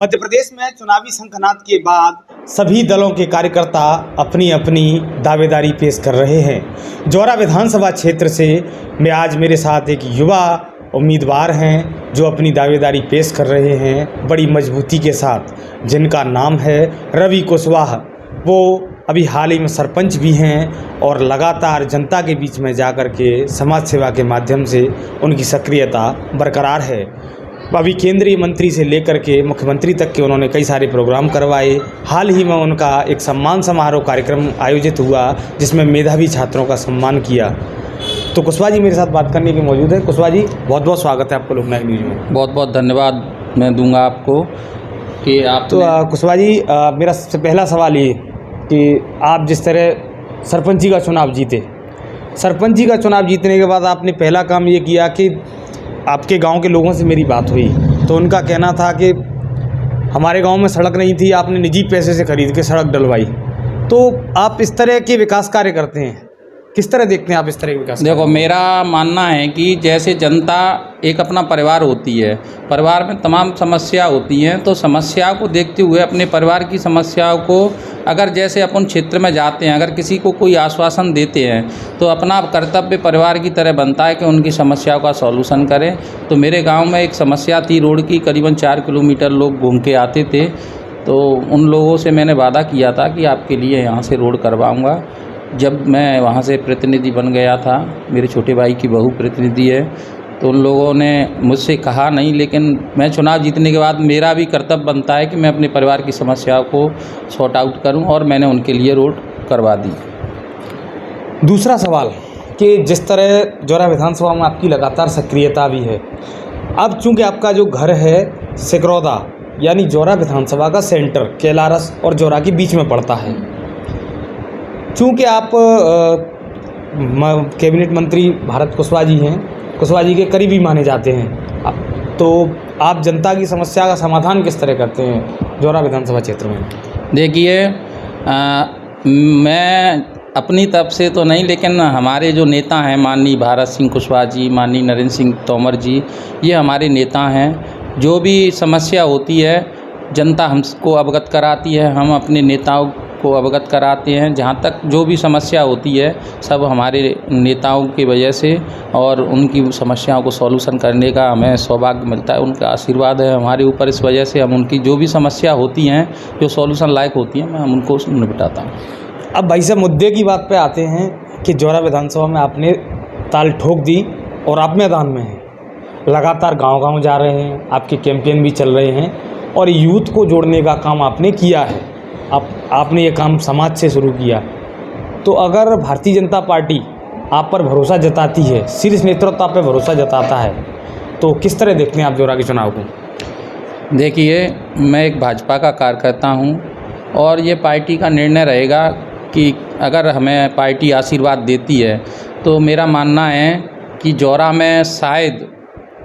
मध्य प्रदेश में चुनावी शंखनाद के बाद सभी दलों के कार्यकर्ता अपनी अपनी दावेदारी पेश कर रहे हैं। जौरा विधानसभा क्षेत्र से मैं आज मेरे साथ एक युवा उम्मीदवार हैं जो अपनी दावेदारी पेश कर रहे हैं बड़ी मजबूती के साथ, जिनका नाम है रवि कुशवाहा। वो अभी हाल ही में सरपंच भी हैं और लगातार जनता के बीच में जाकर के समाज सेवा के माध्यम से उनकी सक्रियता बरकरार है। अभी केंद्रीय मंत्री से लेकर के मुख्यमंत्री तक के उन्होंने कई सारे प्रोग्राम करवाए। हाल ही में उनका एक सम्मान समारोह कार्यक्रम आयोजित हुआ जिसमें मेधावी छात्रों का सम्मान किया। तो कुशवाहा जी मेरे साथ बात करने के मौजूद है। कुशवाहा जी बहुत बहुत स्वागत है आपको लोकनायक न्यूज़ में। बहुत बहुत धन्यवाद मैं दूंगा आपको कि आप तो कुशवाहा जी मेरा सबसे पहला सवाल ये कि आप जिस तरह सरपंची का चुनाव जीते, सरपंची का चुनाव जीतने के बाद आपने पहला काम ये किया कि आपके गांव के लोगों से मेरी बात हुई तो उनका कहना था कि हमारे गांव में सड़क नहीं थी, आपने निजी पैसे से खरीद के सड़क डलवाई। तो आप इस तरह के विकास कार्य करते हैं, किस तरह देखते हैं आप इस तरह के विकास? देखो, मेरा मानना है कि जैसे जनता एक अपना परिवार होती है, परिवार में तमाम समस्या होती हैं, तो समस्या को देखते हुए अपने परिवार की समस्याओं को अगर जैसे अपन क्षेत्र में जाते हैं, अगर किसी को कोई आश्वासन देते हैं तो अपना कर्तव्य परिवार की तरह बनता है कि उनकी समस्याओं का सॉल्यूशन करें। तो मेरे गांव में एक समस्या थी रोड की, करीबन 4 किलोमीटर लोग घूम के आते थे, तो उन लोगों से मैंने वादा किया था कि आपके लिए यहाँ से रोड करवाऊँगा। जब मैं वहाँ से प्रतिनिधि बन गया था, मेरे छोटे भाई की बहू प्रतिनिधि है, तो उन लोगों ने मुझसे कहा नहीं, लेकिन मैं चुनाव जीतने के बाद मेरा भी कर्तव्य बनता है कि मैं अपने परिवार की समस्याओं को सॉर्ट आउट करूं, और मैंने उनके लिए रोड करवा दी। दूसरा सवाल कि जिस तरह जौरा विधानसभा में आपकी लगातार सक्रियता भी है, अब चूँकि आपका जो घर है सिकरौदा यानी जौरा विधानसभा का सेंटर कैलारस और जौरा के बीच में पड़ता है, चूँकि आप कैबिनेट मंत्री भारत कुशवाहा जी हैं, कुशवाहा जी के करीबी माने जाते हैं, तो आप जनता की समस्या का समाधान किस तरह करते हैं जौरा विधानसभा क्षेत्र में? देखिए, मैं अपनी तरफ से तो नहीं, लेकिन हमारे जो नेता हैं माननीय भारत सिंह कुशवाहा जी, माननीय नरेंद्र सिंह तोमर जी, ये हमारे नेता हैं। जो भी समस्या होती है जनता हमको अवगत कराती है, हम अपने नेताओं को अवगत कराते हैं। जहाँ तक जो भी समस्या होती है सब हमारे नेताओं की वजह से, और उनकी समस्याओं को सॉल्यूशन करने का हमें सौभाग्य मिलता है, उनका आशीर्वाद है हमारे ऊपर। इस वजह से हम उनकी जो भी समस्या होती हैं, जो सॉल्यूशन लायक होती हैं, मैं हम उनको निपटाता हूँ। अब भाई साहब मुद्दे की बात पे आते हैं कि जौरा विधानसभा में आपने ताल ठोक दी और आप मैदान में हैं, लगातार गाँव-गाँव जा रहे हैं, आपके कैंपेन भी चल रहे हैं और यूथ को जोड़ने का काम आपने किया है। आपने ये काम समाज से शुरू किया। तो अगर भारतीय जनता पार्टी आप पर भरोसा जताती है, शीर्ष नेतृत्व आप पर भरोसा जताता है, तो किस तरह देखते हैं आप जौरा के चुनाव को? देखिए, मैं एक भाजपा का कार्यकर्ता हूँ और ये पार्टी का निर्णय रहेगा कि अगर हमें पार्टी आशीर्वाद देती है तो मेरा मानना है कि जौरा में शायद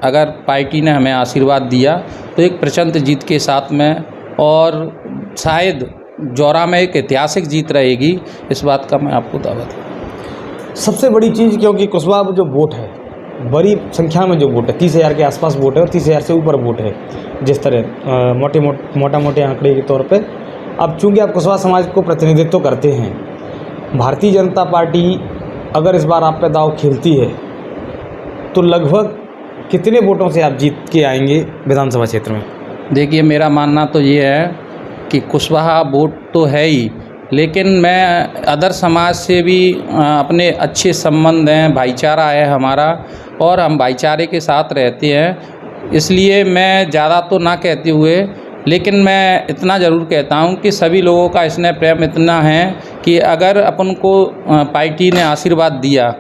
अगर पार्टी ने हमें आशीर्वाद दिया तो एक प्रचंड जीत के साथ में, और शायद जौरा में एक ऐतिहासिक जीत रहेगी, इस बात का मैं आपको दावा दूँ। सबसे बड़ी चीज़, क्योंकि कुशवाहा जो वोट है बड़ी संख्या में जो वोट है, 30,000 के आसपास वोट है और 30,000 से ऊपर वोट है जिस तरह मोटे आंकड़े के तौर पे। अब चूँकि आप कुशवाहा समाज को प्रतिनिधित्व करते हैं, भारतीय जनता पार्टी अगर इस बार आप पे दाव खेलती है तो लगभग कितने वोटों से आप जीत के आएंगे विधानसभा क्षेत्र में? देखिए, मेरा मानना तो ये है कि कुशवाहा वोट तो है ही, लेकिन मैं अदर समाज से भी अपने अच्छे संबंध हैं, भाईचारा है हमारा और हम भाईचारे के साथ रहते हैं। इसलिए मैं ज़्यादा तो ना कहते हुए, लेकिन मैं इतना ज़रूर कहता हूं कि सभी लोगों का स्नेह प्रेम इतना है कि अगर अपन को पार्टी ने आशीर्वाद दिया,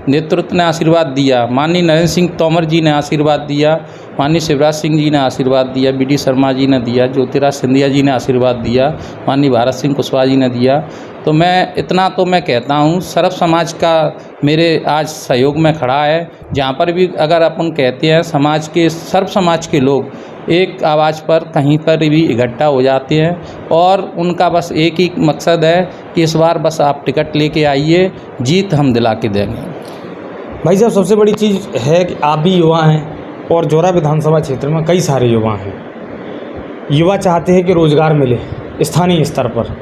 नेतृत्व ने आशीर्वाद दिया, माननीय नरेंद्र सिंह तोमर जी ने आशीर्वाद दिया, माननीय शिवराज सिंह जी ने आशीर्वाद दिया, BD शर्मा जी ने दिया, ज्योतिराज सिंधिया जी ने आशीर्वाद दिया, माननीय भारत सिंह कुशवाहा जी ने दिया, तो मैं इतना तो मैं कहता हूँ सर्व समाज का मेरे आज सहयोग में खड़ा है। जहाँ पर भी अगर अपन कहते हैं समाज के सर्व समाज के लोग एक आवाज़ पर कहीं पर भी इकट्ठा हो जाते हैं और उनका बस एक ही मकसद है कि इस बार बस आप टिकट लेके आइए, जीत हम दिला के देंगे। भाई साहब, सबसे बड़ी चीज़ है कि आप भी युवा हैं और जौरा विधानसभा क्षेत्र में कई सारे युवा हैं। युवा चाहते हैं कि रोज़गार मिले स्थानीय स्तर पर,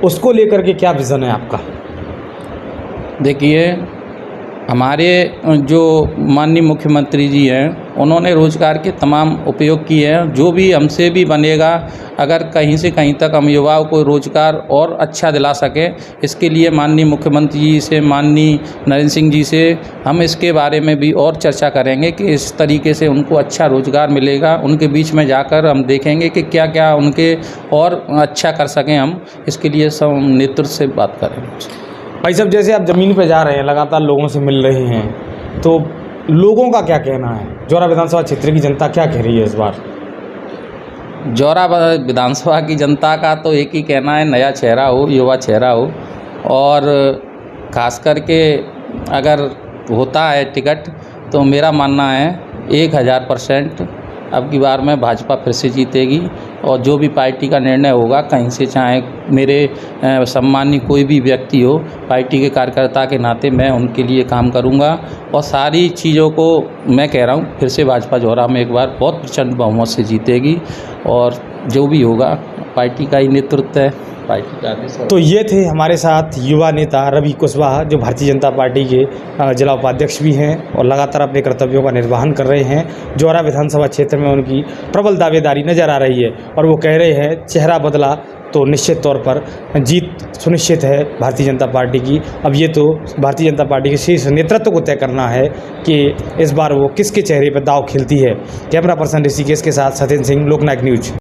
उसको लेकर के क्या विज़न है आपका? देखिए, हमारे जो माननीय मुख्यमंत्री जी हैं, उन्होंने रोज़गार के तमाम उपयोग किए हैं। जो भी हमसे भी बनेगा, अगर कहीं से कहीं तक हम युवाओं को रोज़गार और अच्छा दिला सकें, इसके लिए माननीय मुख्यमंत्री जी से, माननीय नरेंद्र सिंह जी से हम इसके बारे में भी और चर्चा करेंगे कि इस तरीके से उनको अच्छा रोज़गार मिलेगा। उनके बीच में जाकर हम देखेंगे कि क्या क्या उनके और अच्छा कर सकें हम, इसके लिए सब नेतृत्व से बात करेंगे। भाई साहब, जैसे आप ज़मीन पे जा रहे हैं, लगातार लोगों से मिल रहे हैं, तो लोगों का क्या कहना है? जौरा विधानसभा क्षेत्र की जनता क्या कह रही है इस बार? जौरा विधानसभा की जनता का तो एक ही कहना है, नया चेहरा हो, युवा चेहरा हो, और ख़ास करके अगर होता है टिकट तो मेरा मानना है 1000% अब की बार में भाजपा फिर से जीतेगी। और जो भी पार्टी का निर्णय होगा, कहीं से चाहे मेरे सम्मानीय कोई भी व्यक्ति हो, पार्टी के कार्यकर्ता के नाते मैं उनके लिए काम करूंगा। और सारी चीज़ों को मैं कह रहा हूं, फिर से भाजपा जौरा में एक बार बहुत प्रचंड बहुमत से जीतेगी। और जो भी होगा पार्टी का ही नेतृत्व है, पार्टी का आदेश है। तो ये थे हमारे साथ युवा नेता रवि कुशवाहा, जो भारतीय जनता पार्टी के जिला उपाध्यक्ष भी हैं और लगातार अपने कर्तव्यों का निर्वहन कर रहे हैं। जौरा विधानसभा क्षेत्र में उनकी प्रबल दावेदारी नज़र आ रही है और वो कह रहे हैं चेहरा बदला तो निश्चित तौर पर जीत सुनिश्चित है भारतीय जनता पार्टी की। अब ये तो भारतीय जनता पार्टी के शीर्ष नेतृत्व को तय करना है कि इस बार वो किसके चेहरे पर दाव खिलती है। कैमरा पर्सन ऋषिकेश के साथ सत्येंद्र सिंह, लोकनायक न्यूज।